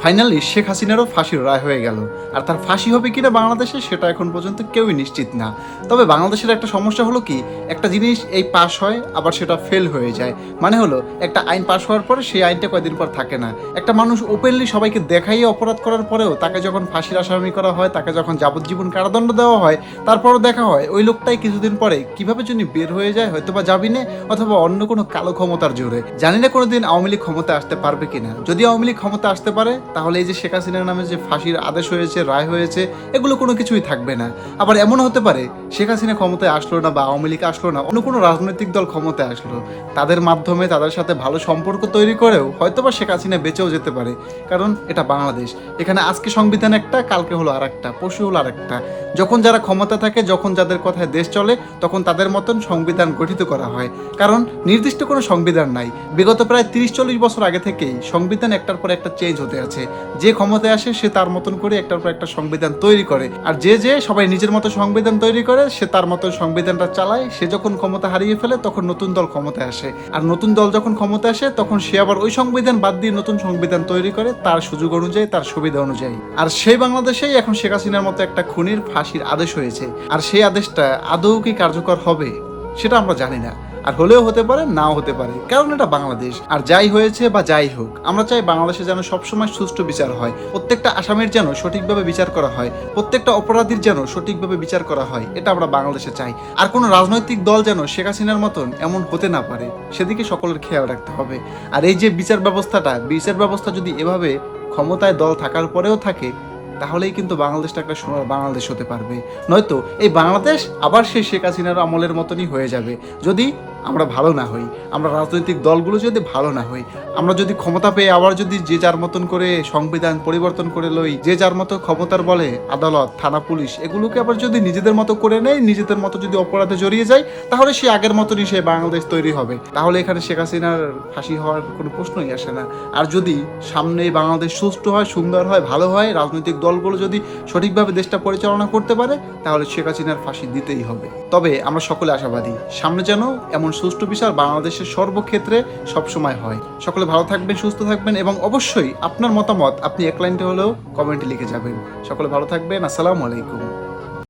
Finally Sheikh হাসিনারও ফাঁসির রায় হয়ে গেল। আর তার ফাঁসি হবে কিনা বাংলাদেশে সেটা এখন পর্যন্ত কেউই নিশ্চিত না। তবে বাংলাদেশের একটা সমস্যা হলো কি, একটা জিনিস এই পাস হয় আবার সেটা ফেল হয়ে যায়। মানে হলো একটা আইন পাস হওয়ার পরে সেই আইনটা কয়েকদিন পর থাকে না। একটা মানুষ ওপেনলি সবাইকে দেখাইয়ে অপরাধ করার পরেও তাকে যখন ফাঁসির আসামি করা হয়, তাকে যখন যাবজ্জীবন কারাদণ্ড দেওয়া হয়, তারপরও দেখা হয় ওই লোকটাই কিছুদিন পরে কিভাবে যিনি বের হয়ে যায়, হয়তো বা জামিনে অথবা অন্য কোনো কালো ক্ষমতার জোরে। জানি না কোনোদিন আওয়ামী লীগ ক্ষমতা আসতে পারবে কিনা। যদি আওয়ামী লীগ ক্ষমতা আসতে পারে তাহলে এই যে শেখ হাসিনার নামে যে ফাঁসির আদেশ হয়েছে, রায় হয়েছে, এগুলো কোনো কিছুই থাকবে না। আবার এমনও হতে পারে শেখ হাসিনা ক্ষমতায় আসলো না বা আওয়ামী লীগ আসলো না, অন্য কোনো রাজনৈতিক দল ক্ষমতায় আসলো, তাদের মাধ্যমে তাদের সাথে ভালো সম্পর্ক তৈরি করেও হয়তোবা শেখ হাসিনা বেঁচেও যেতে পারে। কারণ এটা বাংলাদেশ, এখানে আজকে সংবিধান একটা, কালকে হলো আর একটা, পরশু হলো আর একটা। যখন যারা ক্ষমতা থাকে, যখন যাদের কথায় দেশ চলে, তখন তাদের মতন সংবিধান গঠিত করা হয়। কারণ নির্দিষ্ট কোনো সংবিধান নাই। বিগত প্রায় 30-40 বছর আগে থেকেই সংবিধান একটার পর একটা চেঞ্জ হতে আছে। যে ক্ষমতায় আসে সে তার মতন করে একটার পর একটা সংবিধান তৈরি করে, আর যে সবাই নিজের মতো সংবিধান তৈরি করে, সে তার মতো সংবিধানটা চালায়। সে যখন ক্ষমতা হারিয়ে ফেলে তখন নতুন দল ক্ষমতায় আসে, আর নতুন দল যখন ক্ষমতায় আসে তখন সে আবার ওই সংবিধান বাদ দিয়ে নতুন সংবিধান তৈরি করে তার সুযোগ অনুযায়ী, তার সুবিধা অনুযায়ী। আর সেই বাংলাদেশেই এখন শেখ হাসিনার মতো একটা খুনির ফাঁসির আদেশ হয়েছে। আর সেই আদেশটা আদৌ কি কার্যকর হবে সেটা আমরা জানি না। আর হলেও হতে পারে, নাও হতে পারে, কারণ এটা বাংলাদেশ। আর যাই হয়েছে বা যাই হোক, আমরা চাই বাংলাদেশে যেন সবসময় সুষ্ঠু বিচার হয়, প্রত্যেকটা আসামির যেন সঠিকভাবে বিচার করা হয়, প্রত্যেকটা অপরাধীর যেন সঠিকভাবে বিচার করা হয়, এটা আমরা বাংলাদেশে চাই। আর কোনো রাজনৈতিক দল যেন শেখ হাসিনার মতন এমন হতে না পারে, সেদিকে সকলের খেয়াল রাখতে হবে। আর এই যে বিচার ব্যবস্থা যদি এভাবে ক্ষমতায় দল থাকার পরেও থাকে, তাহলেই কিন্তু বাংলাদেশটা একটা সোনার বাংলাদেশ হতে পারবে। নয়তো এই বাংলাদেশ আবার সেই শেখ হাসিনার আমলের মতনই হয়ে যাবে, যদি আমরা ভালো না হই, আমরা রাজনৈতিক দলগুলো যদি ভালো না হই, আমরা যদি ক্ষমতা পেয়ে আবার যদি যে যার মতন করে সংবিধান পরিবর্তন করে লই, যে যার মতো ক্ষমতার বলে আদালত, থানা, পুলিশ এগুলোকে আবার যদি নিজেদের মতো করে নেয়, নিজেদের মতো যদি অপরাধে জড়িয়ে যায়, তাহলে সে আগের মতনই সে বাংলাদেশ তৈরি হবে। তাহলে এখানে শেখ হাসিনার ফাঁসি হওয়ার কোনো প্রশ্নই আসে না। আর যদি সামনে বাংলাদেশ সুষ্ঠু হয়, সুন্দর হয়, ভালো হয়, রাজনৈতিক দলগুলো যদি সঠিকভাবে দেশটা পরিচালনা করতে পারে, তাহলে শেখ হাসিনার ফাঁসি দিতেই হবে। তবে আমরা সকলে আশাবাদী সামনে যেন এমন সুষ্ঠু বিচার বাংলাদেশের সর্বক্ষেত্রে সবসময় হয়। সকলে ভালো থাকবেন, সুস্থ থাকবেন, এবং অবশ্যই আপনার মতামত আপনি এক লাইনটা হলেও কমেন্টে লিখে যাবেন। সকলে ভালো থাকবেন। আসসালামু আলাইকুম।